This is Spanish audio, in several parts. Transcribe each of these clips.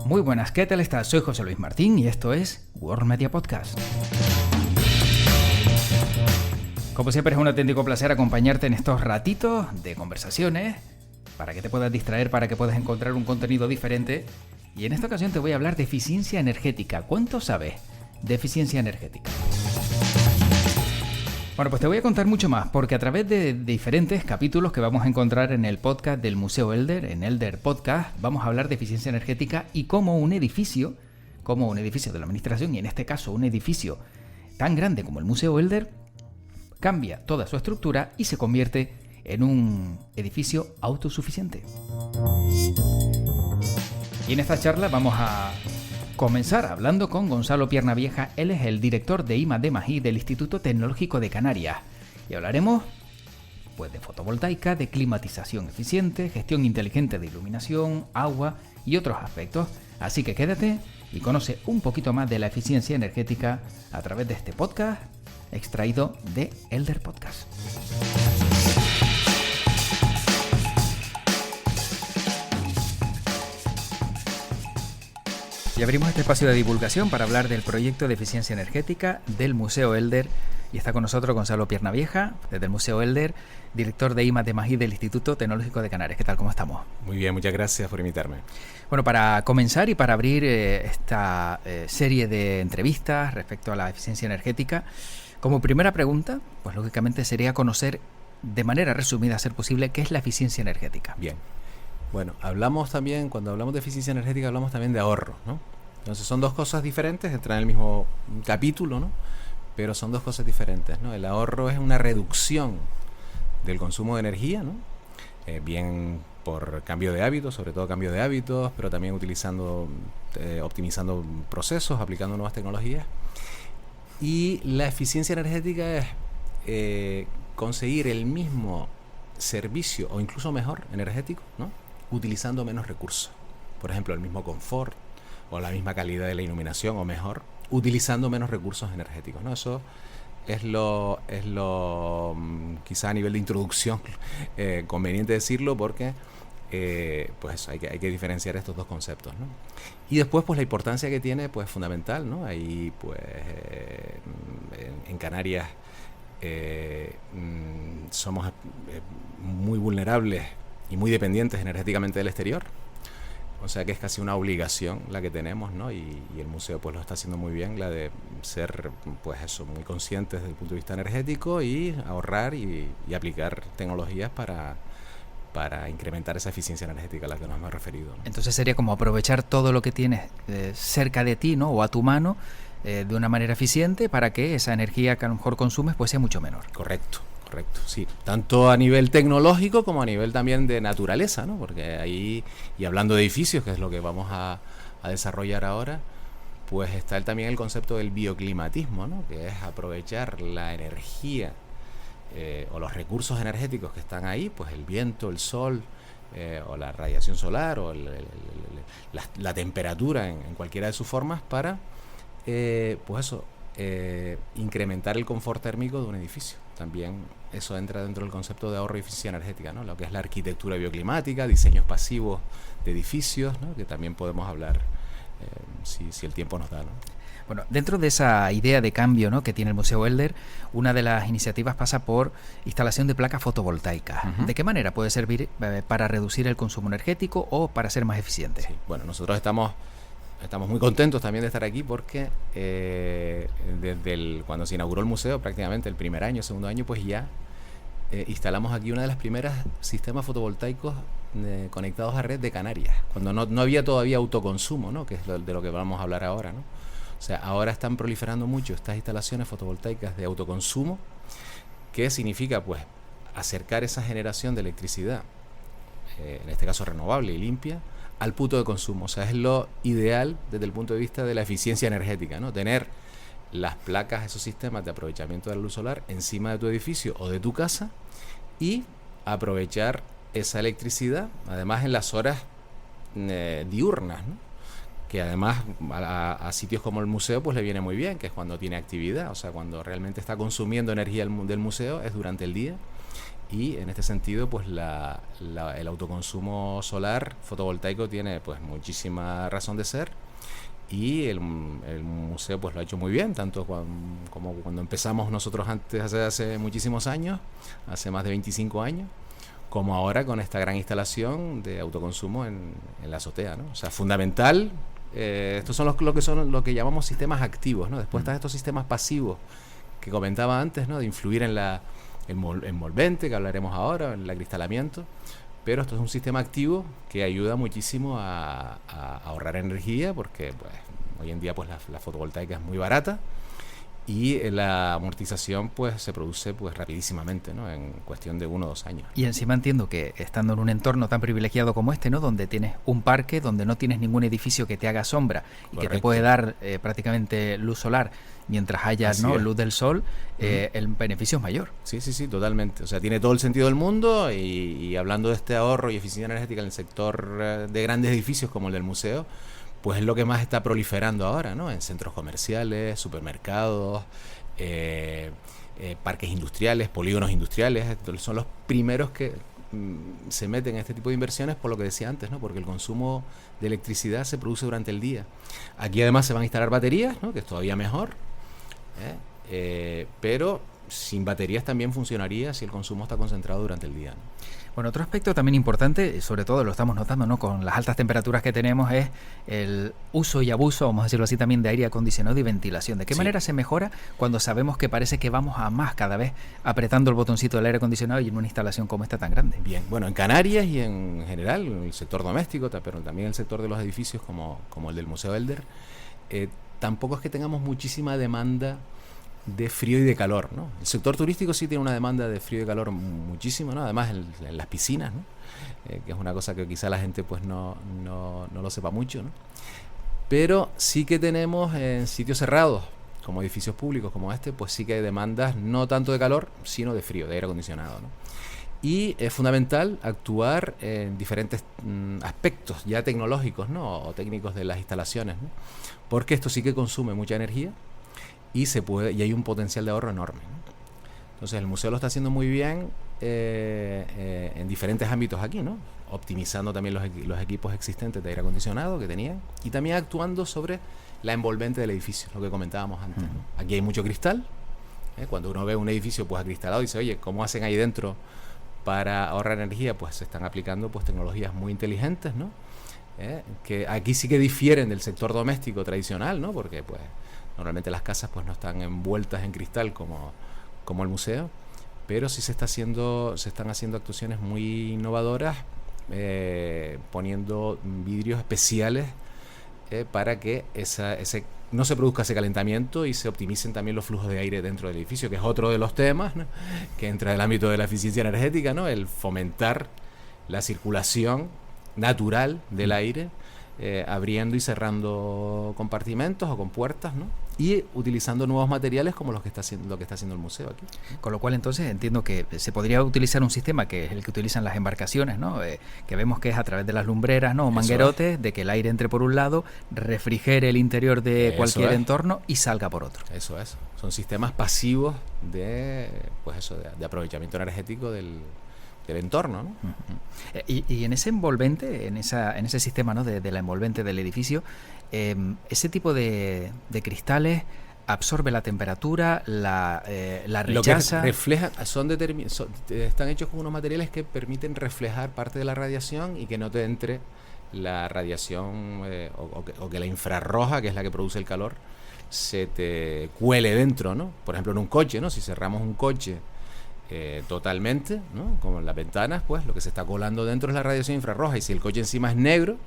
Muy buenas, ¿qué tal estás? Soy José Luis Martín y esto es World Media Podcast. Como siempre es un auténtico placer acompañarte en estos ratitos de conversaciones para que te puedas distraer, para que puedas encontrar un contenido diferente. Y en esta ocasión te voy a hablar de eficiencia energética. ¿Cuánto sabes de eficiencia energética? Bueno, pues te voy a contar mucho más, porque a través de diferentes capítulos que vamos a encontrar en el podcast del Museo Elder, en Elder Podcast, vamos a hablar de eficiencia energética y cómo un edificio de la administración, y en este caso un edificio tan grande como el Museo Elder, cambia toda su estructura y se convierte en un edificio autosuficiente. Y en esta charla vamos a comenzar hablando con Gonzalo Piernavieja. Él es el director de I+D+I del Instituto Tecnológico de Canarias. Y hablaremos pues de fotovoltaica, de climatización eficiente, gestión inteligente de iluminación, agua y otros aspectos. Así que quédate y conoce un poquito más de la eficiencia energética a través de este podcast extraído de Elder Podcast. Y abrimos este espacio de divulgación para hablar del proyecto de eficiencia energética del Museo Elder. Y está con nosotros Gonzalo Piernavieja, desde el Museo Elder, director de I+D+I del Instituto Tecnológico de Canarias. ¿Qué tal? ¿Cómo estamos? Muy bien, muchas gracias por invitarme. Bueno, para comenzar y para abrir esta serie de entrevistas respecto a la eficiencia energética, como primera pregunta, pues lógicamente sería conocer de manera resumida, a ser posible, qué es la eficiencia energética. Bien. Bueno, cuando hablamos de eficiencia energética, hablamos también de ahorro, ¿no? Entonces son dos cosas diferentes, entran en el mismo capítulo, ¿no? Pero son dos cosas diferentes, ¿no? El ahorro es una reducción del consumo de energía, ¿no? Bien por cambio de hábitos, sobre todo cambio de hábitos, pero también optimizando procesos, aplicando nuevas tecnologías. Y la eficiencia energética es conseguir el mismo servicio o incluso mejor energético, ¿no? Utilizando menos recursos. Por ejemplo, el mismo confort o la misma calidad de la iluminación o mejor, utilizando menos recursos energéticos, ¿no? Eso es lo quizá a nivel de introducción conveniente decirlo, porque pues hay que diferenciar estos dos conceptos, ¿no? Y después pues la importancia que tiene, pues fundamental, ¿no? Ahí pues en Canarias somos muy vulnerables y muy dependientes energéticamente del exterior, o sea que es casi una obligación la que tenemos, ¿no? Y el museo pues lo está haciendo muy bien, la de ser pues eso, muy conscientes desde el punto de vista energético y ahorrar y aplicar tecnologías para incrementar esa eficiencia energética a la que nos hemos referido, ¿no? Entonces sería como aprovechar todo lo que tienes cerca de ti, ¿no? O a tu mano, de una manera eficiente, para que esa energía que a lo mejor consumes pues sea mucho menor. Correcto, sí. Tanto a nivel tecnológico como a nivel también de naturaleza, ¿no? Porque ahí, y hablando de edificios, que es lo que vamos a desarrollar ahora, pues está también el concepto del bioclimatismo, ¿no? Que es aprovechar la energía o los recursos energéticos que están ahí, pues el viento, el sol, o la radiación solar, o la temperatura en cualquiera de sus formas, para pues eso, incrementar el confort térmico de un edificio. También eso entra dentro del concepto de ahorro y eficiencia energética, ¿no? Lo que es la arquitectura bioclimática, diseños pasivos de edificios, ¿no? Que también podemos hablar si el tiempo nos da, ¿no? Bueno, dentro de esa idea de cambio, ¿no?, que tiene el Museo Elder, una de las iniciativas pasa por instalación de placas fotovoltaicas. Uh-huh. ¿De qué manera puede servir para reducir el consumo energético o para ser más eficiente? Sí. Bueno, nosotros estamos muy contentos también de estar aquí, porque cuando se inauguró el museo, prácticamente el primer año, segundo año, pues ya instalamos aquí una de las primeras sistemas fotovoltaicos conectados a red de Canarias, cuando no había todavía autoconsumo, ¿no? Que es de lo que vamos a hablar ahora, ¿no? O sea, ahora están proliferando mucho estas instalaciones fotovoltaicas de autoconsumo, que significa pues acercar esa generación de electricidad, en este caso renovable y limpia, al punto de consumo. O sea, es lo ideal desde el punto de vista de la eficiencia energética, ¿no? Tener las placas, esos sistemas de aprovechamiento de la luz solar encima de tu edificio o de tu casa y aprovechar esa electricidad, además en las horas diurnas, ¿no? Que además a sitios como el museo pues le viene muy bien, que es cuando tiene actividad, o sea, cuando realmente está consumiendo energía del museo es durante el día, y en este sentido pues el autoconsumo solar fotovoltaico tiene pues muchísima razón de ser, y el museo pues lo ha hecho muy bien, tanto como cuando empezamos nosotros antes, hace muchísimos años, hace más de 25 años, como ahora con esta gran instalación de autoconsumo en la azotea, ¿no? O sea, fundamental. Estos son lo que llamamos sistemas activos, ¿no? Después están estos sistemas pasivos que comentaba antes, ¿no? De influir en la envolvente, que hablaremos ahora, en el acristalamiento. Pero esto es un sistema activo que ayuda muchísimo a ahorrar energía, porque pues, hoy en día pues la fotovoltaica es muy barata, y la amortización pues se produce pues rapidísimamente, ¿no? En cuestión de 1 o 2 años. Y encima entiendo que estando en un entorno tan privilegiado como este, ¿no? Donde tienes un parque, donde no tienes ningún edificio que te haga sombra y Correcto. que te puede dar prácticamente luz solar mientras haya, ¿no?, luz del sol, el beneficio es mayor. Sí, totalmente. O sea, tiene todo el sentido del mundo, y hablando de este ahorro y eficiencia energética en el sector de grandes edificios como el del museo, pues es lo que más está proliferando ahora, ¿no? En centros comerciales, supermercados, parques industriales, polígonos industriales. Son los primeros que se meten en este tipo de inversiones, por lo que decía antes, ¿no? Porque el consumo de electricidad se produce durante el día. Aquí además se van a instalar baterías, ¿no? Que es todavía mejor, pero sin baterías también funcionaría si el consumo está concentrado durante el día, ¿no? Bueno, otro aspecto también importante, sobre todo lo estamos notando, ¿no?, con las altas temperaturas que tenemos, es el uso y abuso, vamos a decirlo así, también de aire acondicionado y ventilación. ¿De qué manera se mejora cuando sabemos que parece que vamos a más cada vez apretando el botoncito del aire acondicionado y en una instalación como esta tan grande? Bien, bueno, en Canarias y en general, en el sector doméstico, pero también en el sector de los edificios como el del Museo Elder, tampoco es que tengamos muchísima demanda de frío y de calor, ¿no? El sector turístico sí tiene una demanda de frío y de calor muchísimo, ¿no? Además en las piscinas, ¿no? Que es una cosa que quizá la gente pues no lo sepa mucho, ¿no? Pero sí que tenemos en sitios cerrados, como edificios públicos como este, pues sí que hay demandas no tanto de calor, sino de frío, de aire acondicionado, ¿no? Y es fundamental actuar en diferentes aspectos ya tecnológicos, ¿no? O técnicos de las instalaciones, ¿no? Porque esto sí que consume mucha energía, y hay un potencial de ahorro enorme, ¿no? Entonces el museo lo está haciendo muy bien en diferentes ámbitos aquí, ¿no? Optimizando también los equipos existentes de aire acondicionado que tenían, y también actuando sobre la envolvente del edificio, lo que comentábamos antes, ¿no? Aquí hay mucho cristal. Cuando uno ve un edificio pues acristalado y dice, oye, ¿cómo hacen ahí dentro para ahorrar energía? Pues se están aplicando pues tecnologías muy inteligentes, ¿no? Que aquí sí que difieren del sector doméstico tradicional, ¿no? Porque pues normalmente las casas pues no están envueltas en cristal como el museo, pero sí se están haciendo actuaciones muy innovadoras, poniendo vidrios especiales para que no se produzca ese calentamiento y se optimicen también los flujos de aire dentro del edificio, que es otro de los temas, ¿no?, que entra en el ámbito de la eficiencia energética, ¿no? El fomentar la circulación natural del aire, abriendo y cerrando compartimentos o compuertas, ¿no? Y utilizando nuevos materiales como lo que está haciendo el museo aquí. Con lo cual entonces entiendo que se podría utilizar un sistema que es el que utilizan las embarcaciones, ¿no? Que vemos que es a través de las lumbreras, ¿no?, o manguerotes, de que el aire entre por un lado, refrigere el interior de cualquier entorno y salga por otro. Eso es. Son sistemas pasivos de aprovechamiento energético del entorno, ¿no? Y en ese envolvente, en ese sistema, ¿no?, de la envolvente del edificio, ese tipo de cristales absorbe la temperatura, la rechaza. Lo que refleja, están hechos con unos materiales que permiten reflejar parte de la radiación y que no te entre la radiación o que la infrarroja, que es la que produce el calor, se te cuele dentro, ¿no? Por ejemplo, en un coche, ¿no? Si cerramos un coche totalmente, ¿no?, como en las ventanas, pues lo que se está colando dentro es la radiación infrarroja, y si el coche encima es negro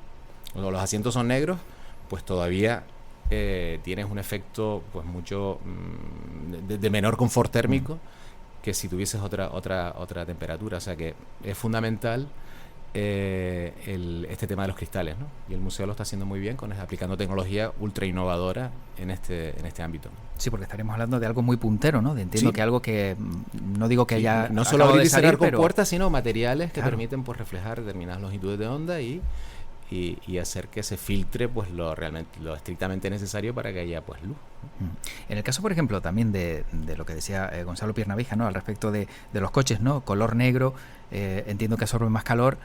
o los asientos son negros, pues todavía tienes un efecto pues mucho de menor confort térmico que si tuvieses otra temperatura. O sea que es fundamental este tema de los cristales, ¿no? Y el museo lo está haciendo muy bien aplicando tecnología ultra innovadora en este ámbito. Sí, porque estaremos hablando de algo muy puntero, ¿no? Entiendo que algo que no digo que haya no solo abrir y cerrar con puertas, sino materiales que permiten pues reflejar determinadas longitudes de onda y y hacer que se filtre pues lo estrictamente necesario para que haya pues luz. En el caso, por ejemplo, también de lo que decía Gonzalo Piernavieja, ¿no? Al respecto de los coches, ¿no? Color negro, entiendo que absorbe más calor.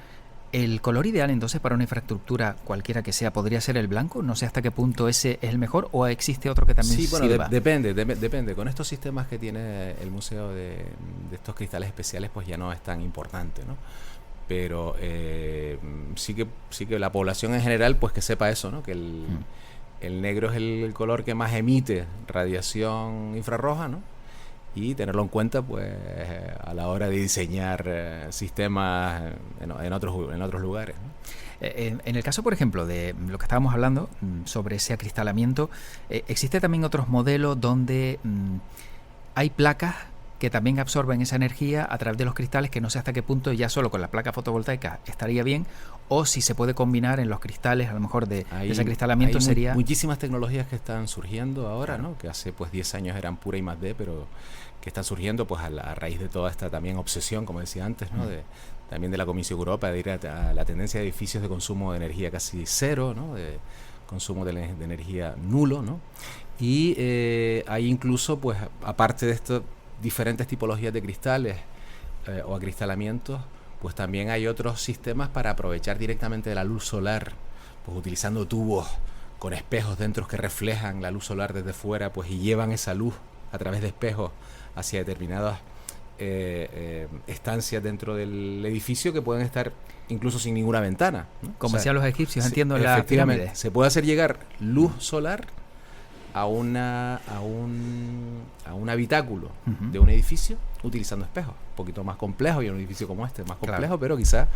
¿El color ideal entonces para una infraestructura cualquiera que sea podría ser el blanco? No sé hasta qué punto ese es el mejor, o existe otro que también sí, bueno, sirva. Depende. Con estos sistemas que tiene el museo de estos cristales especiales, pues ya no es tan importante, ¿no? Pero sí que la población en general, pues que sepa eso, ¿no? Que el negro es el color que más emite radiación infrarroja, ¿no? Y tenerlo en cuenta pues a la hora de diseñar sistemas en otros lugares, ¿no? En el caso, por ejemplo, de lo que estábamos hablando sobre ese acristalamiento, ¿existe también otros modelos donde hay placas que también absorben esa energía a través de los cristales, que no sé hasta qué punto ya solo con la placa fotovoltaica estaría bien, o si se puede combinar en los cristales, a lo mejor de ese acristalamiento sería... muchísimas tecnologías que están surgiendo ahora, claro, ¿no? Que hace pues 10 años eran pura I+D, pero que están surgiendo pues a raíz de toda esta también obsesión, como decía antes, ¿no? También de la Comisión Europea de ir a la tendencia de edificios de consumo de energía casi cero, ¿no? De consumo de energía nulo, ¿no? Y hay incluso, pues, aparte de esto, diferentes tipologías de cristales o acristalamientos, pues también hay otros sistemas para aprovechar directamente de la luz solar, pues utilizando tubos con espejos dentro que reflejan la luz solar desde fuera, pues y llevan esa luz a través de espejos hacia determinadas estancias dentro del edificio que pueden estar incluso sin ninguna ventana, ¿no? Como decían los egipcios, entiendo, en la efectivamente, pirámide. se puede hacer llegar luz solar a un habitáculo de un edificio utilizando espejos. Un poquito más complejo, y un edificio como este más complejo, claro, pero quizás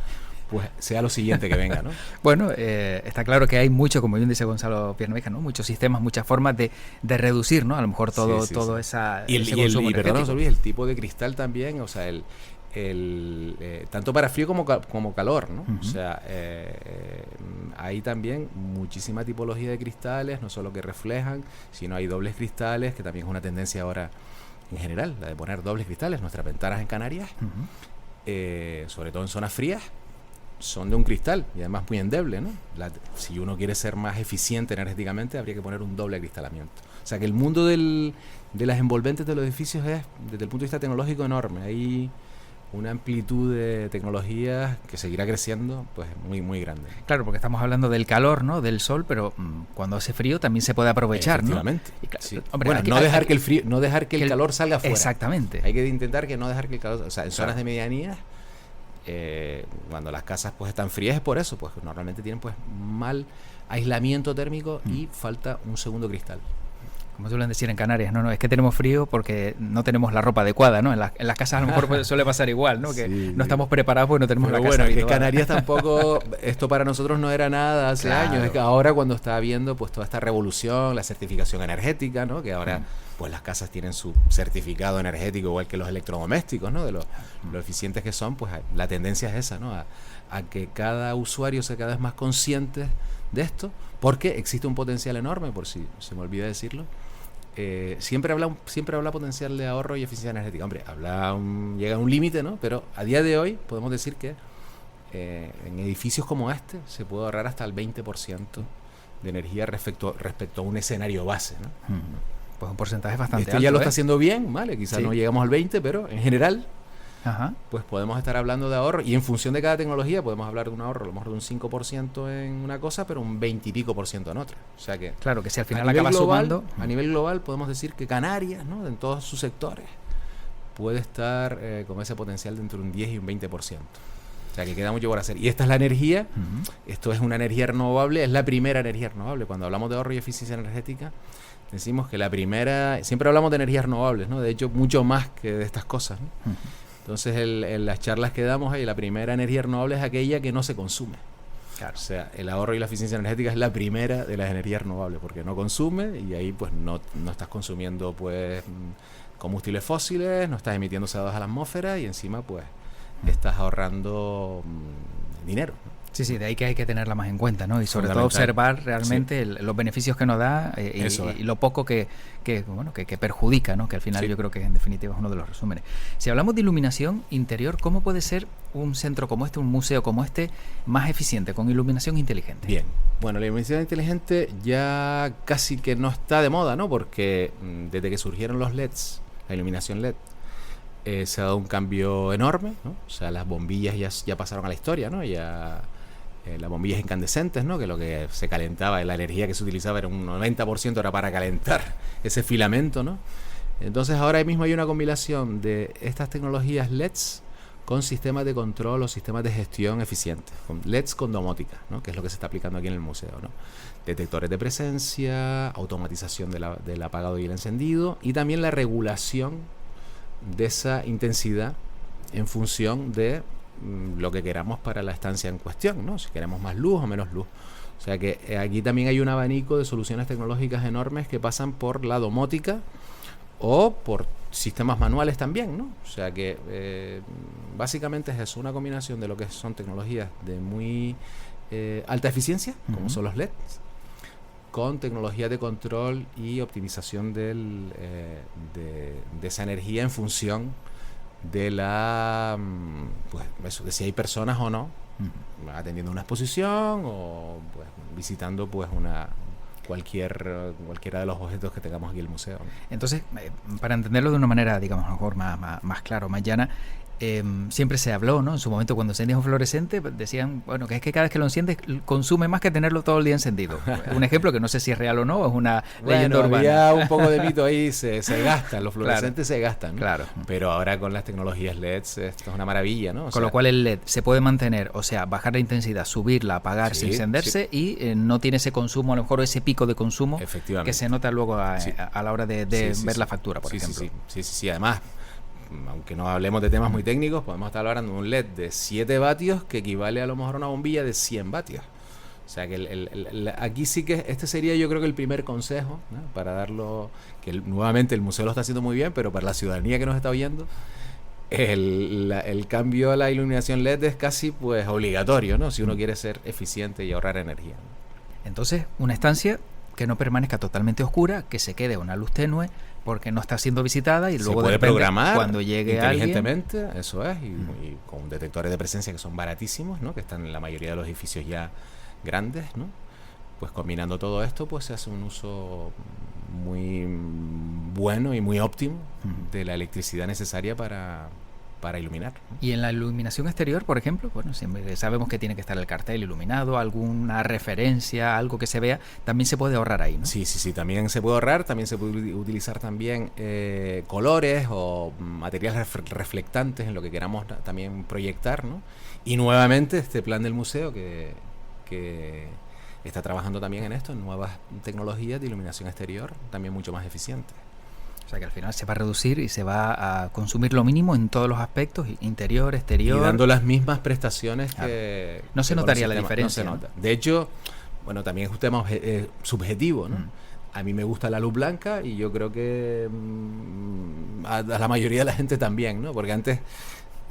pues sea lo siguiente que venga, ¿no? Bueno, está claro que hay mucho, como bien dice Gonzalo Piernavieja, ¿no? Muchos sistemas, muchas formas de reducir, ¿no? A lo mejor todo ese consumo energético. Perdón, no se olvide, el tipo de cristal también, o sea, tanto para frío como calor, ¿no? O sea, hay también muchísima tipología de cristales, no solo que reflejan, sino hay dobles cristales, que también es una tendencia ahora en general, la de poner dobles cristales. Nuestras ventanas en Canarias, sobre todo en zonas frías, son de un cristal y además muy endeble, ¿no? Si uno quiere ser más eficiente energéticamente, habría que poner un doble acristalamiento. O sea que el mundo de las envolventes de los edificios es, desde el punto de vista tecnológico, enorme. Hay una amplitud de tecnologías que seguirá creciendo, pues muy, muy grande. Claro, porque estamos hablando del calor, ¿no? Del sol, pero cuando hace frío también se puede aprovechar, efectivamente, ¿no? Efectivamente. Sí. Hombre, bueno, no dejar que el calor salga afuera. Exactamente. Hay que intentar que no dejar que el calor... O sea, en zonas de medianías, cuando las casas pues están frías, es por eso, pues normalmente tienen pues mal aislamiento térmico y falta un segundo cristal. Como suelen decir en Canarias, no, es que tenemos frío porque no tenemos la ropa adecuada, ¿no? En las casas a lo mejor suele pasar igual, ¿no? Que sí, no estamos preparados porque no tenemos la casa habitual. Que Canarias tampoco, esto para nosotros no era nada hace años, es que ahora cuando está habiendo pues toda esta revolución, la certificación energética, ¿no? Que ahora pues las casas tienen su certificado energético igual que los electrodomésticos, ¿no? De lo eficientes que son, pues la tendencia es esa, ¿no? A que cada usuario sea cada vez más consciente de esto, porque existe un potencial enorme, por si se me olvida decirlo. Siempre habla potencial de ahorro y eficiencia energética. Hombre, llega a un límite, ¿no? Pero a día de hoy podemos decir que en edificios como este se puede ahorrar hasta el 20% de energía respecto a un escenario base, ¿no? Pues un porcentaje bastante alto. Esto ya lo está haciendo bien, ¿vale? Quizás no llegamos al 20%, pero en general pues podemos estar hablando de ahorro, y en función de cada tecnología podemos hablar de un ahorro a lo mejor de un 5% en una cosa, pero un 20 y pico % en otra. O sea que claro, que si al final acaba sumando, a nivel global podemos decir que Canarias, ¿no? En todos sus sectores puede estar con ese potencial de entre un 10 y un 20%. O sea que queda mucho por hacer. Y esta es la energía, esto es una energía renovable, es la primera energía renovable. Cuando hablamos de ahorro y eficiencia energética, decimos que la primera, siempre hablamos de energías renovables, ¿no? De hecho, mucho más que de estas cosas, ¿no? Entonces, en las charlas que damos ahí, la primera energía renovable es aquella que no se consume. Claro. O sea, el ahorro y la eficiencia energética es la primera de las energías renovables, porque no consume, y ahí pues no estás consumiendo pues combustibles fósiles, no estás emitiendo CO2 a la atmósfera, y encima pues estás ahorrando dinero, ¿no? Sí, de ahí que hay que tenerla más en cuenta, ¿no? Y sobre todo observar realmente los beneficios que nos da y lo poco que perjudica, ¿no? Que al final yo creo que en definitiva es uno de los resúmenes. Si hablamos de iluminación interior, ¿cómo puede ser un centro como este, un museo como este, más eficiente, con iluminación inteligente? Bien, bueno, la iluminación inteligente ya casi que no está de moda, ¿no? Porque desde que surgieron los LEDs, la iluminación LED, se ha dado un cambio enorme, ¿no? O sea, las bombillas ya pasaron a la historia, ¿no? Ya las bombillas incandescentes, ¿no? Que lo que se calentaba, la energía que se utilizaba era un 90% era para calentar ese filamento, ¿no? Entonces ahora mismo hay una combinación de estas tecnologías LEDs con sistemas de control o sistemas de gestión eficientes, con LEDs con domótica, ¿no? Que es lo que se está aplicando aquí en el museo, ¿no? Detectores de presencia, automatización del apagado y el encendido, y también la regulación de esa intensidad en función de lo que queramos para la estancia en cuestión, ¿no? Si queremos más luz o menos luz. O sea que aquí también hay un abanico de soluciones tecnológicas enormes que pasan por la domótica o por sistemas manuales también, ¿no? O sea que básicamente es eso, una combinación de lo que son tecnologías de muy alta eficiencia, como son los LEDs, con tecnologías de control y optimización de esa energía en función de pues eso, de si hay personas o no atendiendo una exposición o pues visitando pues cualquiera de los objetos que tengamos aquí en el museo, ¿no? Entonces, para entenderlo de una manera, digamos, mejor, más claro, más llana, siempre se habló, ¿no? En su momento, cuando encendías un fluorescente, decían, bueno, que es que cada vez que lo enciendes consume más que tenerlo todo el día encendido. Un ejemplo que no sé si es real o no, es una leyenda urbana. Había un poco de mito ahí, se gastan, los fluorescentes se gastan, ¿no? Claro. Pero ahora con las tecnologías LEDs esto es una maravilla, ¿no? Con lo cual el LED se puede mantener, o sea, bajar la intensidad, subirla, apagarse, encenderse, y no tiene ese consumo, a lo mejor ese pico de consumo que se nota luego a la hora de ver la factura, por ejemplo. Sí. Además, aunque no hablemos de temas muy técnicos, podemos estar hablando de un LED de 7 vatios que equivale a lo mejor a una bombilla de 100 vatios. O sea que aquí sí que este sería, yo creo, que el primer consejo, ¿no? Para darlo, que nuevamente el museo lo está haciendo muy bien, pero para la ciudadanía que nos está oyendo, el cambio a la iluminación LED es casi pues obligatorio, ¿no? Si uno quiere ser eficiente y ahorrar energía, ¿no? Entonces, una estancia que no permanezca totalmente oscura, que se quede una luz tenue, porque no está siendo visitada, y luego se puede programar cuando llegue inteligentemente, alguien, eso es, y con detectores de presencia que son baratísimos, ¿no? Que están en la mayoría de los edificios ya grandes, ¿no? Pues combinando todo esto, pues se hace un uso muy bueno y muy óptimo de la electricidad necesaria para iluminar, ¿no? Y en la iluminación exterior, por ejemplo, bueno, siempre sabemos que tiene que estar el cartel iluminado, alguna referencia, algo que se vea, también se puede ahorrar ahí, ¿no? Sí, también se puede ahorrar, también se puede utilizar también colores o materiales reflectantes en lo que queramos también proyectar, ¿no? Y nuevamente este plan del museo que está trabajando también en esto, en nuevas tecnologías de iluminación exterior, también mucho más eficientes. O sea que al final se va a reducir y se va a consumir lo mínimo en todos los aspectos, interior, exterior. Y dando las mismas prestaciones que... No se notaría la diferencia. No se nota. De hecho, bueno, también es un tema subjetivo, ¿no? A mí me gusta la luz blanca y yo creo que a la mayoría de la gente también, ¿no? Porque antes,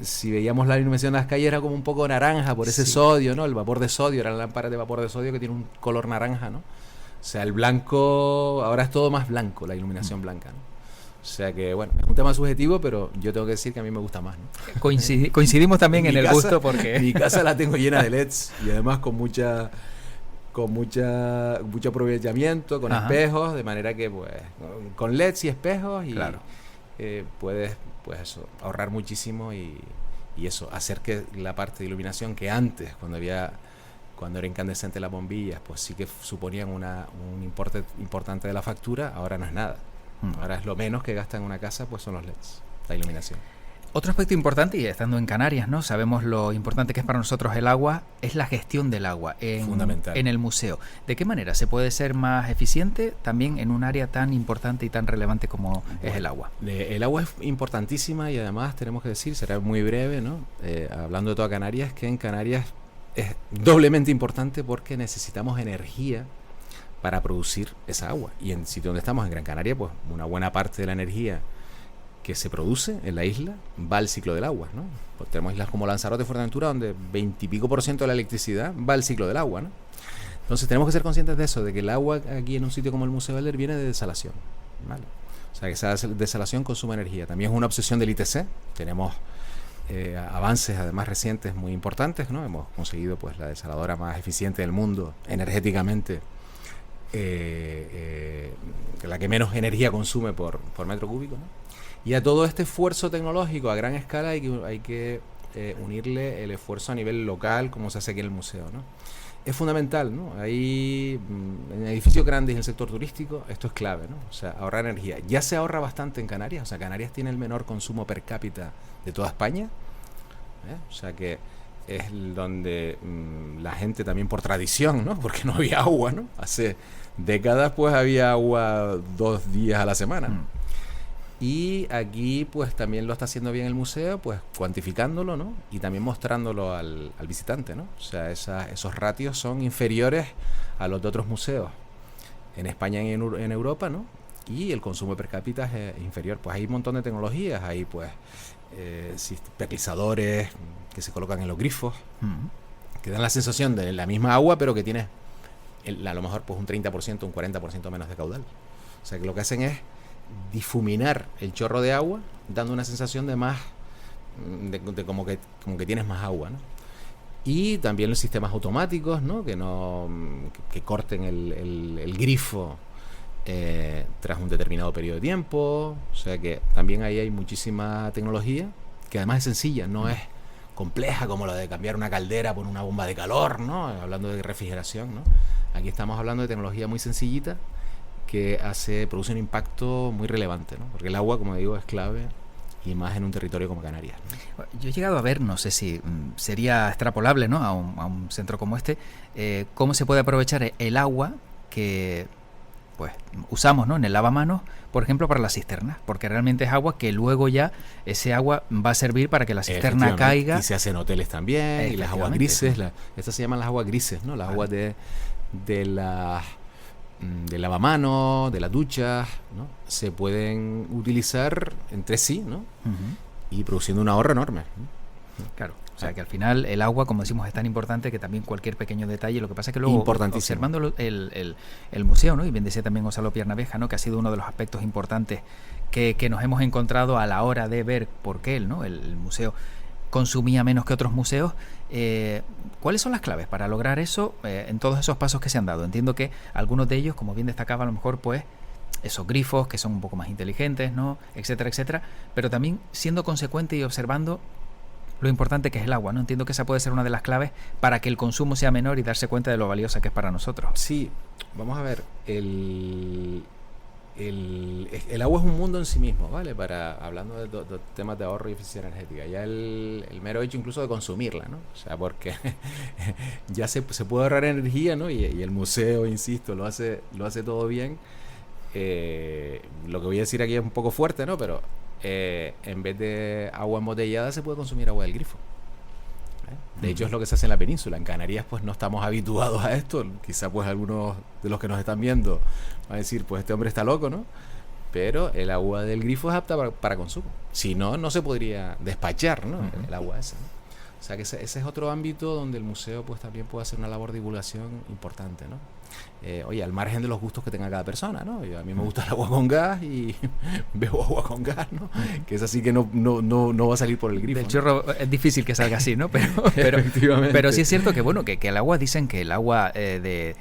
si veíamos la iluminación de las calles, era como un poco naranja por ese sodio, ¿no? El vapor de sodio, eran lámparas de vapor de sodio que tiene un color naranja, ¿no? O sea, el blanco, ahora es todo más blanco, la iluminación blanca, ¿no? O sea que, bueno, es un tema subjetivo, pero yo tengo que decir que a mí me gusta más, ¿no? Coincidimos también en el gusto, porque... Mi casa la tengo llena de LEDs y además con mucho aprovechamiento, con espejos, de manera que, pues, con LEDs y espejos y puedes, pues eso, ahorrar muchísimo y eso, hacer que la parte de iluminación que antes, cuando era incandescente las bombillas, pues sí que suponían un importe importante de la factura, ahora no es nada. Ahora es lo menos que gasta en una casa, pues son los LEDs, la iluminación. Otro aspecto importante, y estando en Canarias, ¿no? Sabemos lo importante que es para nosotros el agua, es la gestión del agua fundamental en el museo. ¿De qué manera se puede ser más eficiente también en un área tan importante y tan relevante como es el agua? El agua es importantísima y además tenemos que decir, será muy breve, ¿no? Hablando de toda Canarias, que en Canarias es doblemente importante porque necesitamos energía para producir esa agua. Y en el sitio donde estamos, en Gran Canaria, pues una buena parte de la energía que se produce en la isla va al ciclo del agua, ¿no? Pues tenemos islas como Lanzarote y Fuerteventura donde 20 y pico % de la electricidad va al ciclo del agua, ¿no? Entonces tenemos que ser conscientes de eso, de que el agua aquí en un sitio como el Museo Belder viene de desalación, ¿vale? O sea que esa desalación consume energía. También es una obsesión del ITC. Tenemos avances además recientes muy importantes, ¿no? Hemos conseguido pues la desaladora más eficiente del mundo energéticamente, la que menos energía consume por metro cúbico, ¿no? Y a todo este esfuerzo tecnológico a gran escala hay que unirle el esfuerzo a nivel local, como se hace aquí en el museo, ¿no? Es fundamental, ¿no? Hay en edificios grandes y en el sector turístico esto es clave, ¿no? O sea, ahorrar energía. Ya se ahorra bastante en Canarias, o sea, Canarias tiene el menor consumo per cápita de toda España, o sea que es donde la gente también por tradición, ¿no? Porque no había agua, ¿no? Hace décadas pues había agua 2 días a la semana, ¿no? Y aquí pues también lo está haciendo bien el museo, pues cuantificándolo, ¿no? Y también mostrándolo al visitante, ¿no? O sea, esos ratios son inferiores a los de otros museos en España y en Europa, ¿no? Y el consumo per cápita es inferior. Pues hay un montón de tecnologías, hay pues perlizadores que se colocan en los grifos, que dan la sensación de la misma agua, pero que tiene a lo mejor pues un 30%, un 40% menos de caudal. O sea, que lo que hacen es difuminar el chorro de agua, dando una sensación de más, de como que tienes más agua, ¿no? Y también los sistemas automáticos, ¿no? Que corten el grifo tras un determinado periodo de tiempo. O sea que también ahí hay muchísima tecnología que además es sencilla, no es compleja como la de cambiar una caldera por una bomba de calor, ¿no? Hablando de refrigeración, ¿no? Aquí estamos hablando de tecnología muy sencillita que produce un impacto muy relevante, ¿no? Porque el agua, como digo, es clave, y más en un territorio como Canarias, ¿no? Yo he llegado a ver, no sé si sería extrapolable, ¿no? a un centro como este, cómo se puede aprovechar el agua que pues usamos, ¿no? En el lavamanos, por ejemplo, para las cisternas, porque realmente es agua que luego ya ese agua va a servir para que la cisterna caiga. Y se hacen hoteles también, y las aguas grises, estas se llaman las aguas grises, ¿no? Las aguas del lavamanos, de las duchas, ¿no? Se pueden utilizar entre sí, ¿no? Y produciendo un ahorro enorme, ¿no? Claro, o sea que al final el agua, como decimos, es tan importante que también cualquier pequeño detalle, lo que pasa es que luego observando el museo, ¿no? Y bien decía también Gonzalo Piernavieja, ¿no? Que ha sido uno de los aspectos importantes que nos hemos encontrado a la hora de ver por qué el museo consumía menos que otros museos. ¿Cuáles son las claves para lograr eso en todos esos pasos que se han dado? Entiendo que algunos de ellos, como bien destacaba, a lo mejor pues esos grifos que son un poco más inteligentes, ¿no? Etcétera, etcétera, pero también siendo consecuente y observando lo importante que es el agua, ¿no? Entiendo que esa puede ser una de las claves para que el consumo sea menor y darse cuenta de lo valiosa que es para nosotros. Sí, vamos a ver, el agua es un mundo en sí mismo, ¿vale? Hablando de temas de ahorro y eficiencia energética, ya el mero hecho incluso de consumirla, ¿no? O sea, porque ya se puede ahorrar energía, ¿no? Y el museo, insisto, lo hace todo bien. Lo que voy a decir aquí es un poco fuerte, ¿no? Pero en vez de agua embotellada se puede consumir agua del grifo. De hecho es lo que se hace en la península. En Canarias pues no estamos habituados a esto. Quizá pues algunos de los que nos están viendo van a decir, pues este hombre está loco, ¿no? Pero el agua del grifo es apta para consumo. Si no, no se podría despachar, ¿no? El agua esa, ¿no? O sea que ese es otro ámbito donde el museo pues también puede hacer una labor de divulgación importante, ¿no? Oye, al margen de los gustos que tenga cada persona, ¿no? A mí me gusta el agua con gas y bebo agua con gas, ¿no? Que es así que no va a salir por el grifo. Del chorro, ¿no? Es difícil que salga así, ¿no? Pero sí es cierto que, bueno, que el agua, dicen que el agua de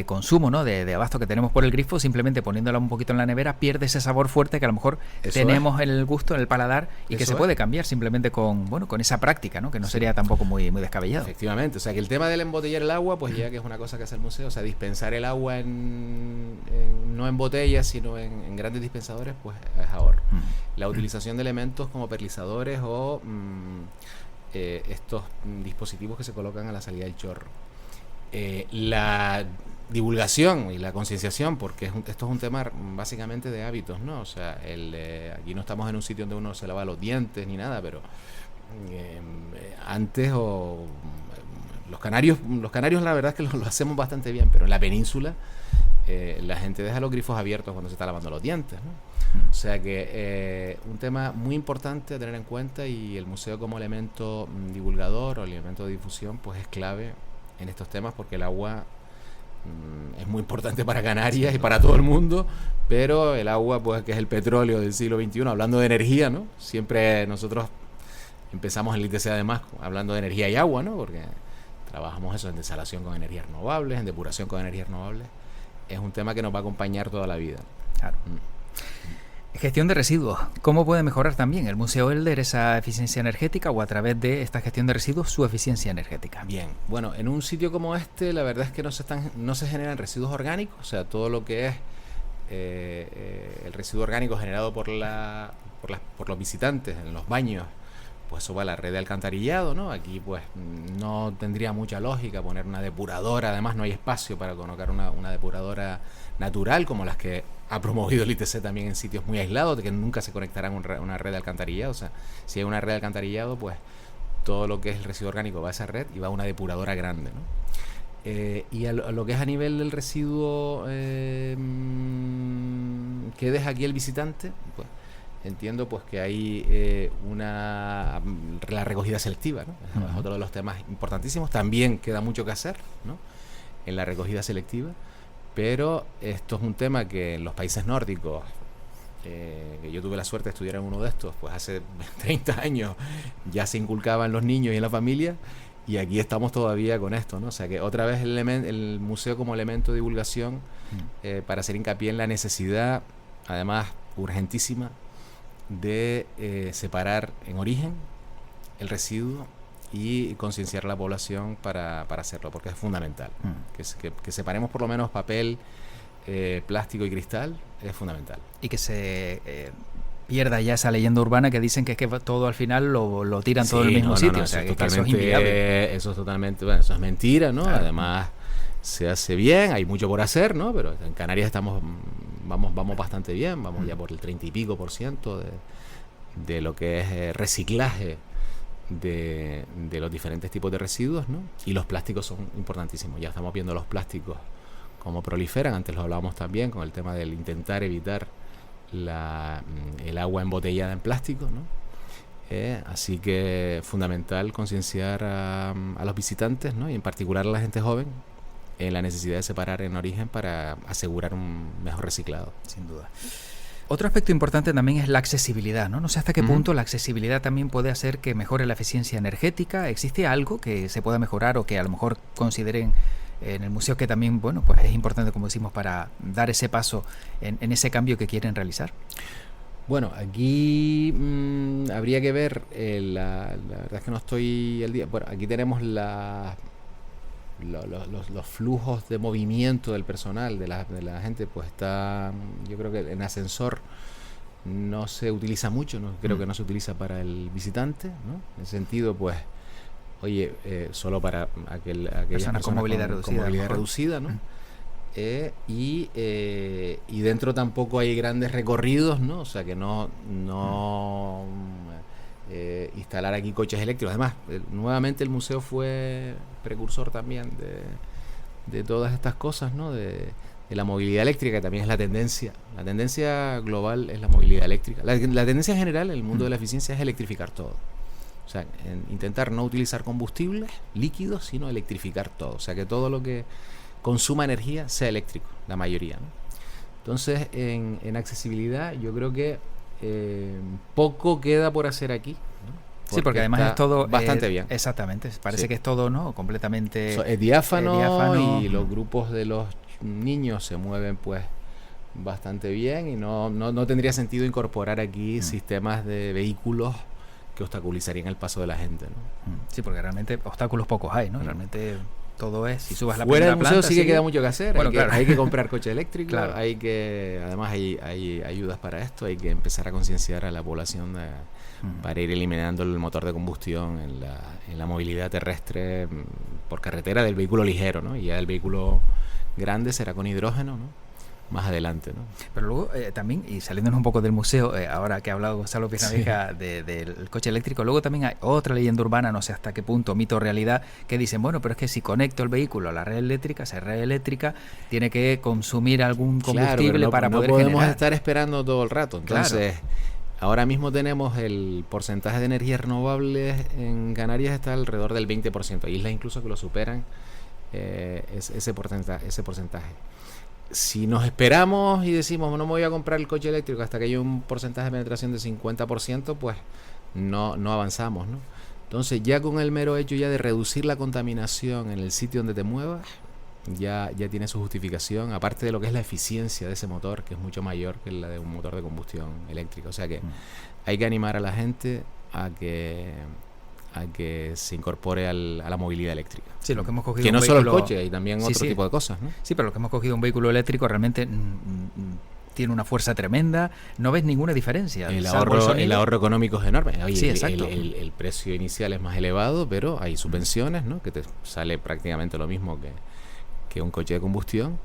consumo, ¿no? De abasto que tenemos por el grifo, simplemente poniéndola un poquito en la nevera, pierde ese sabor fuerte que a lo mejor tenemos en el gusto, en el paladar, y que se puede cambiar simplemente con esa práctica, ¿no? Que no sería tampoco muy descabellado. Efectivamente, o sea que el tema del embotellar el agua, pues ya que es una cosa que hace el museo, o sea, dispensar el agua no en botellas, sino en grandes dispensadores, pues es ahorro. La utilización de elementos como perlizadores o estos dispositivos que se colocan a la salida del chorro. La divulgación y la concienciación, porque esto es un tema básicamente de hábitos, ¿no? O sea, aquí no estamos en un sitio donde uno se lava los dientes ni nada, pero antes los canarios la verdad es que lo hacemos bastante bien, pero en la península la gente deja los grifos abiertos cuando se está lavando los dientes, ¿no? O sea que un tema muy importante a tener en cuenta, y el museo como elemento divulgador o elemento de difusión pues es clave en estos temas, porque el agua es muy importante para Canarias y para todo el mundo, pero el agua, pues que es el petróleo del siglo XXI, hablando de energía, ¿no? Siempre nosotros empezamos el ITC además hablando de energía y agua, ¿no? Porque trabajamos eso en desalación con energías renovables, en depuración con energías renovables. Es un tema que nos va a acompañar toda la vida. Claro. Gestión de residuos. ¿Cómo puede mejorar también el Museo Elder esa eficiencia energética o a través de esta gestión de residuos su eficiencia energética? Bien, bueno, en un sitio como este la verdad es que no se generan residuos orgánicos, o sea, todo lo que es el residuo orgánico generado por los visitantes en los baños, pues eso va a la red de alcantarillado, ¿no? Aquí pues no tendría mucha lógica poner una depuradora, además no hay espacio para colocar una depuradora natural como las que ha promovido el ITC también en sitios muy aislados, de que nunca se conectarán a una red de alcantarillado. O sea, si hay una red de alcantarillado, pues todo lo que es el residuo orgánico va a esa red y va a una depuradora grande, ¿no? Y a lo que es a nivel del residuo que deja aquí el visitante, pues entiendo pues que hay la recogida selectiva, ¿no? Es otro de los temas importantísimos. También queda mucho que hacer, ¿no? En la recogida selectiva, pero esto es un tema que en los países nórdicos, que yo tuve la suerte de estudiar en uno de estos, pues hace 30 años ya se inculcaba en los niños y en la familia, y aquí estamos todavía con esto, ¿no? O sea que otra vez el museo como elemento de divulgación para hacer hincapié en la necesidad, además urgentísima, de separar en origen el residuo y concienciar a la población para hacerlo, porque es fundamental. Que separemos por lo menos papel, plástico y cristal es fundamental. Y que se pierda ya esa leyenda urbana que dicen que es que todo al final lo tiran todo en el mismo sitio. No, o sea, eso, que eso es inviable. Eso es totalmente, bueno, eso es mentira, ¿no? Claro. Además se hace bien, hay mucho por hacer, ¿no? Pero en Canarias vamos bastante bien, vamos ya por el 30 y pico % de lo que es reciclaje de los diferentes tipos de residuos, ¿no? Y los plásticos son importantísimos. Ya estamos viendo los plásticos cómo proliferan. Antes lo hablábamos también con el tema del intentar evitar el agua embotellada en plástico, ¿no? Así que fundamental concienciar a los visitantes, ¿no? Y en particular a la gente joven en la necesidad de separar en origen para asegurar un mejor reciclado. Sin duda. Otro aspecto importante también es la accesibilidad, ¿no? No sé hasta qué punto la accesibilidad también puede hacer que mejore la eficiencia energética. ¿Existe algo que se pueda mejorar o que a lo mejor consideren en el museo que también, bueno, pues es importante, como decimos, para dar ese paso en ese cambio que quieren realizar? Bueno, aquí habría que ver, la verdad es que no estoy al día. Bueno, aquí tenemos los flujos de movimiento del personal, de la gente, pues está, yo creo que en ascensor no se utiliza mucho, ¿no? Creo que no se utiliza para el visitante, ¿no? En ese sentido, pues, oye, solo para aquellas personas con movilidad reducida, ¿no? Y dentro tampoco hay grandes recorridos, ¿no? O sea que no instalar aquí coches eléctricos. Además, nuevamente el museo fue precursor también de todas estas cosas, ¿no? De la movilidad eléctrica, que también es la tendencia. La tendencia global es la movilidad eléctrica. La tendencia general en el mundo de la eficiencia es electrificar todo. O sea, intentar no utilizar combustibles líquidos, sino electrificar todo. O sea, que todo lo que consuma energía sea eléctrico, la mayoría, ¿no? Entonces, en accesibilidad, yo creo que poco queda por hacer aquí, ¿no? Sí, porque además es todo bastante bien. Exactamente, parece que es todo, ¿no? Completamente es diáfano, y los grupos de los niños se mueven pues bastante bien, y no tendría sentido incorporar aquí sistemas de vehículos que obstaculizarían el paso de la gente, ¿no? Sí, porque realmente obstáculos pocos hay, ¿no? Realmente todo es, si subas la fuera primera del museo planta, sí que queda mucho que hacer. Bueno, hay que comprar coche eléctrico, claro. Además hay ayudas para esto, hay que empezar a concienciar a la población para ir eliminando el motor de combustión en la movilidad terrestre por carretera del vehículo ligero, ¿no? Y ya el vehículo grande será con hidrógeno, ¿no? Más adelante, ¿no? Pero luego también, y saliéndonos un poco del museo, ahora que ha hablado Gonzalo Piernavieja del coche eléctrico, luego también hay otra leyenda urbana, no sé hasta qué punto, mito o realidad, que dicen, bueno, pero es que si conecto el vehículo a la red eléctrica, esa red eléctrica tiene que consumir algún combustible para poder generar. No podemos estar esperando todo el rato. Entonces, ahora mismo tenemos el porcentaje de energías renovables en Canarias está alrededor del 20%. Hay islas incluso que lo superan ese porcentaje. Si nos esperamos y decimos no me voy a comprar el coche eléctrico hasta que haya un porcentaje de penetración de 50%, pues no avanzamos, ¿no? Entonces ya con el mero hecho ya de reducir la contaminación en el sitio donde te muevas, ya tiene su justificación, aparte de lo que es la eficiencia de ese motor, que es mucho mayor que la de un motor de combustión eléctrica. O sea que hay que animar a la gente a que se incorpore a la movilidad eléctrica. Sí, lo que hemos cogido que no un solo el vehículo... coche, hay también otro tipo de cosas, ¿no? Sí, pero lo que hemos cogido un vehículo eléctrico realmente tiene una fuerza tremenda, no ves ninguna diferencia. El ahorro económico es enorme. Oye, sí, exacto. El precio inicial es más elevado, pero hay subvenciones, ¿no? Que te sale prácticamente lo mismo que un coche de combustión.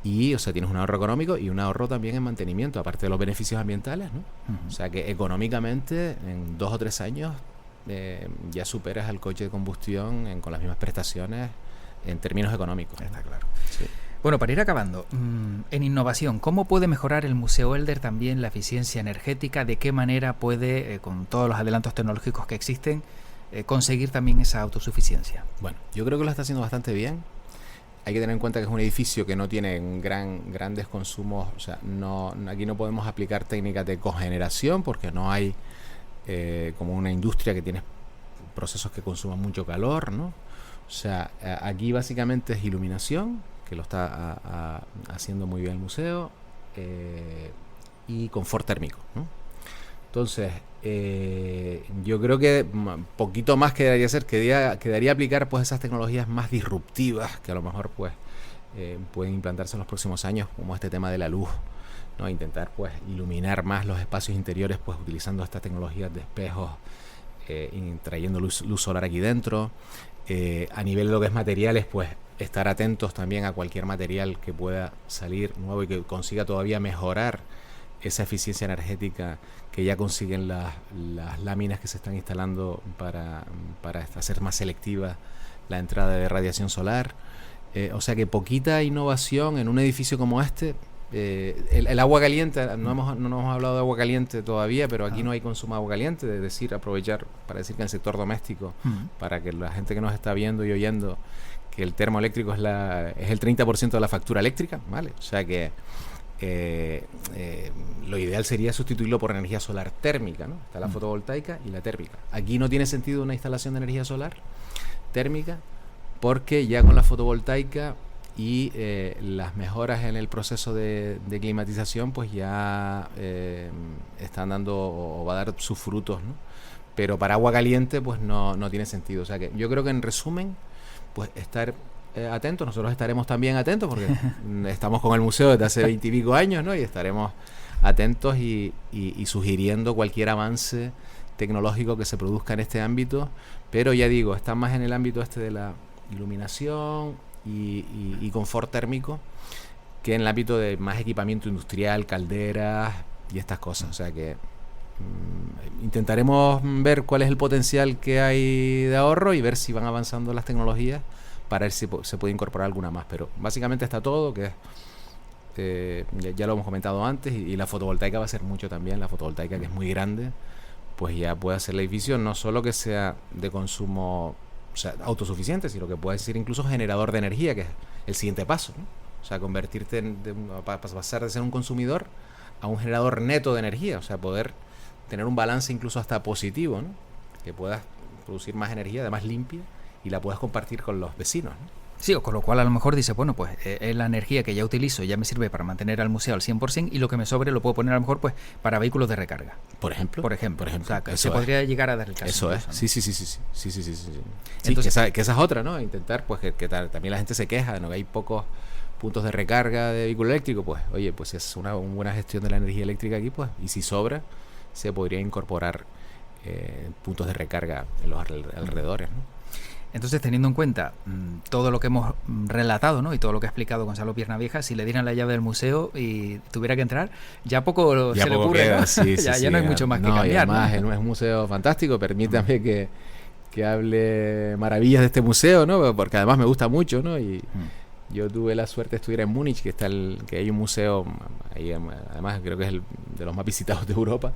Y, o sea, tienes un ahorro económico y un ahorro también en mantenimiento, aparte de los beneficios ambientales, ¿no? O sea, que económicamente en 2 o 3 años ya superas al coche de combustión con las mismas prestaciones en términos económicos. Está claro. Sí. Bueno, para ir acabando, en innovación, ¿cómo puede mejorar el Museo Elder también la eficiencia energética? ¿De qué manera puede, con todos los adelantos tecnológicos que existen, conseguir también esa autosuficiencia? Bueno, yo creo que lo está haciendo bastante bien. Hay que tener en cuenta que es un edificio que no tiene grandes consumos, o sea, aquí no podemos aplicar técnicas de cogeneración porque no hay como una industria que tiene procesos que consuman mucho calor, ¿no? O sea, aquí básicamente es iluminación, que lo está haciendo muy bien el museo, y confort térmico, ¿no? Entonces, yo creo que poquito más quedaría aplicar pues esas tecnologías más disruptivas que a lo mejor pues pueden implantarse en los próximos años, como este tema de la luz, ¿no? Intentar pues iluminar más los espacios interiores pues utilizando estas tecnologías de espejos, trayendo luz solar aquí dentro. A nivel de lo que es materiales, pues estar atentos también a cualquier material que pueda salir nuevo y que consiga todavía mejorar esa eficiencia energética que ya consiguen las láminas que se están instalando para hacer más selectiva la entrada de radiación solar. O sea que poquita innovación en un edificio como este. El agua caliente, no nos hemos hablado de agua caliente todavía, pero aquí no hay consumo de agua caliente, es decir, aprovechar para decir que en el sector doméstico, para que la gente que nos está viendo y oyendo, que el termoeléctrico es el 30% de la factura eléctrica, ¿vale? O sea que lo ideal sería sustituirlo por energía solar térmica, ¿no? Está la fotovoltaica y la térmica. Aquí no tiene sentido una instalación de energía solar térmica porque ya con la fotovoltaica y las mejoras en el proceso de climatización pues ya están dando o va a dar sus frutos, ¿no? Pero para agua caliente pues no tiene sentido. O sea que yo creo que en resumen pues estar atentos, nosotros estaremos también atentos porque estamos con el museo desde hace 20 y pico años, ¿no? Y estaremos atentos y sugiriendo cualquier avance tecnológico que se produzca en este ámbito, pero ya digo, está más en el ámbito de la iluminación y confort térmico que en el ámbito de más equipamiento industrial, calderas y estas cosas. O sea que intentaremos ver cuál es el potencial que hay de ahorro y ver si van avanzando las tecnologías para ver si se puede incorporar alguna más, pero básicamente está todo, que ya lo hemos comentado antes, y la fotovoltaica va a ser mucho también. La fotovoltaica, que es muy grande, pues ya puede hacer el edificio no solo que sea de consumo, o sea, autosuficiente, sino que puede ser incluso generador de energía, que es el siguiente paso, ¿no? O sea, convertirte pasar de ser un consumidor a un generador neto de energía, o sea, poder tener un balance incluso hasta positivo, ¿no? Que puedas producir más energía, además limpia, y la puedas compartir con los vecinos, ¿no? Sí, o con lo cual a lo mejor dice, bueno, pues es la energía que ya utilizo, ya me sirve para mantener al museo al 100% y lo que me sobre lo puedo poner a lo mejor pues para vehículos de recarga. Por ejemplo. O sea, que se podría llegar a dar el caso. Eso incluso, es. ¿no? Sí. Entonces, que esa es otra, ¿no? Intentar, pues, que también la gente se queja, ¿no? Que hay pocos puntos de recarga de vehículo eléctrico, pues, oye, pues si es una buena gestión de la energía eléctrica aquí, pues, y si sobra, se podría incorporar puntos de recarga en los alrededores, ¿no? Entonces, teniendo en cuenta todo lo que hemos relatado, ¿no? Y todo lo que ha explicado Gonzalo Piernavieja, si le dieran la llave del museo y tuviera que entrar, ya poco se le ocurre, queda, ¿no? sí, ya no hay mucho más que cambiar. Y además, ¿no? Es un museo fantástico, permítame que hable maravillas de este museo, ¿no? Porque además me gusta mucho, ¿no? Y yo tuve la suerte de estudiar en Múnich, que hay un museo, ahí, además creo que es de los más visitados de Europa.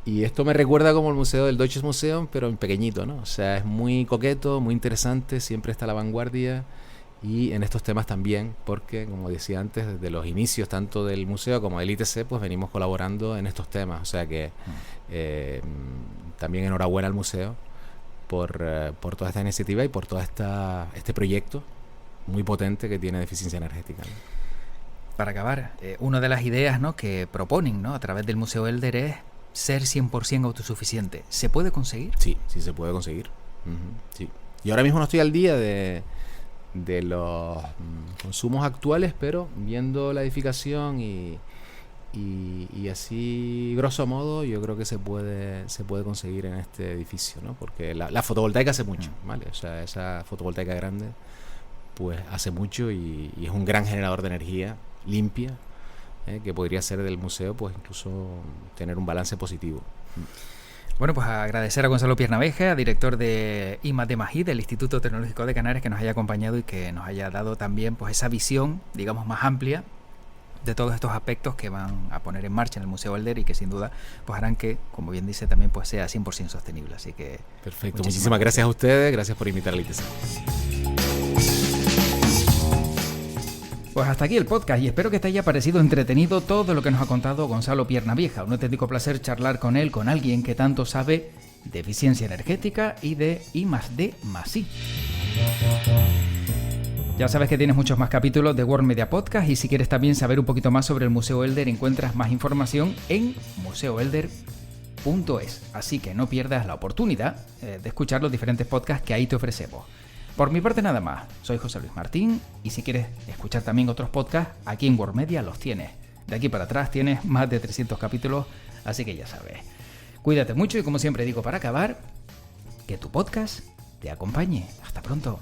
Y esto me recuerda como el museo del Deutsches Museum, pero en pequeñito, ¿no? O sea, es muy coqueto, muy interesante, siempre está a la vanguardia y en estos temas también, porque como decía antes, desde los inicios tanto del museo como del ITC, pues venimos colaborando en estos temas, o sea que también enhorabuena al museo por toda esta iniciativa y por todo este proyecto muy potente que tiene de eficiencia energética, ¿no? Para acabar, una de las ideas, ¿no?, que proponen, ¿no?, a través del Museo Elder es ser 100% autosuficiente. ¿Se puede conseguir? Sí, sí se puede conseguir. Sí. Y ahora mismo no estoy al día de los consumos actuales, pero viendo la edificación y así grosso modo yo creo que se puede conseguir en este edificio, ¿no? Porque la fotovoltaica hace mucho, ¿vale? O sea, esa fotovoltaica grande pues hace mucho y es un gran generador de energía limpia, que podría ser del museo, pues incluso tener un balance positivo. Bueno, pues agradecer a Gonzalo Piernaveja, director de I+D+I del Instituto Tecnológico de Canarias, que nos haya acompañado y que nos haya dado también pues esa visión, digamos, más amplia de todos estos aspectos que van a poner en marcha en el Museo Elder y que sin duda pues harán que, como bien dice, también pues sea 100% sostenible. Así que perfecto, muchísimas gracias a ustedes, gracias por invitar al ITC. Pues hasta aquí el podcast y espero que te haya parecido entretenido todo lo que nos ha contado Gonzalo Piernaveja. Un auténtico placer charlar con él, con alguien que tanto sabe de eficiencia energética y de I+D+I. Ya sabes que tienes muchos más capítulos de World Media Podcast y si quieres también saber un poquito más sobre el Museo Elder encuentras más información en museoelder.es. Así que no pierdas la oportunidad de escuchar los diferentes podcasts que ahí te ofrecemos. Por mi parte nada más, soy José Luis Martín y si quieres escuchar también otros podcasts, aquí en World Media los tienes. De aquí para atrás tienes más de 300 capítulos, así que ya sabes. Cuídate mucho y como siempre digo para acabar, que tu podcast te acompañe. Hasta pronto.